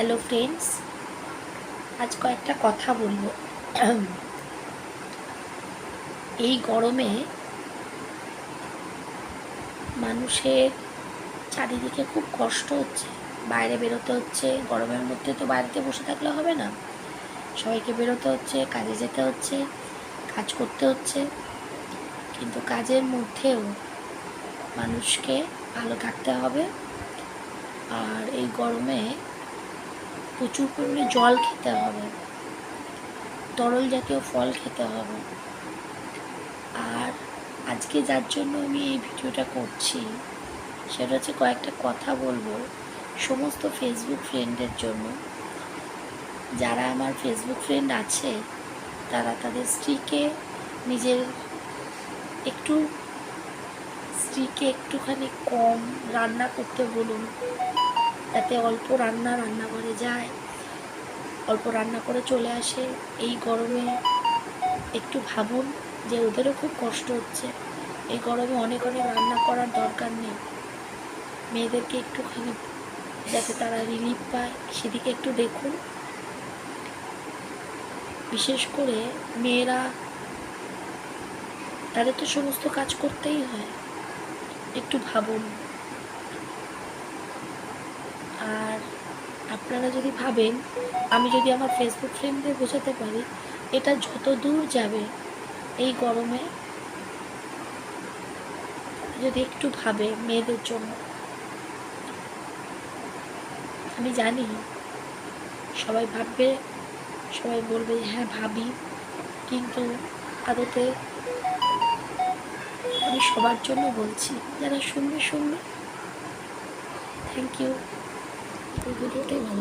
Hello friends, আজ কয়েকটা কথা বলবো। এই গরমে মানুষের চারিদিকে খুব কষ্ট হচ্ছে, বাইরে বেরোতে হচ্ছে। গরমের মধ্যে তো বাড়িতে বসে থাকলে হবে না, সবাইকে বেরোতে হচ্ছে, কাজে যেতে হচ্ছে, কাজ করতে হচ্ছে। কিন্তু কাজের মধ্যেও মানুষকে ভালো থাকতে হবে। আর এই গরমে প্রচুর পরিমাণে জল খেতে হবে, তরল জাতীয় ফল খেতে হবে। আর আজকে যার জন্য আমি এই ভিডিওটা করছি সেটা হচ্ছে কয়েকটা কথা বলবো সমস্ত ফেসবুক ফ্রেন্ডের জন্য। যারা আমার ফেসবুক ফ্রেন্ড আছে তারা তাদের স্ত্রীকে একটুখানি কম রান্না করতে বলুন, যাতে অল্প রান্নাঘরে যায়, অল্প রান্না করে চলে আসে। এই গরমে একটু ভাবুন যে ওদেরও খুব কষ্ট হচ্ছে। এই গরমে অনেক রান্না করার দরকার নেই। মেয়েদেরকে একটুখানি যাতে তারা রিলিফ পায় সেদিকে একটু দেখুন। বিশেষ করে মেয়েরা, তাদের তো সমস্ত কাজ করতেই হয়, একটু ভাবুন। আর আপনারা যদি ভাবেন, আমি যদি আমার ফেসবুক ফ্রেন্ডদের বোঝাতে পারি, এটা যত দূর যাবে এই গরমে যদি একটু ভাবে মেয়েদের জন্য। আমি জানি সবাই ভাববে, সবাই বলবে হ্যাঁ ভাবি, কিন্তু আদতে আমি সবার জন্য বলছি। যারা শুনবে। Thank you. ভিডিওটাই ভালো।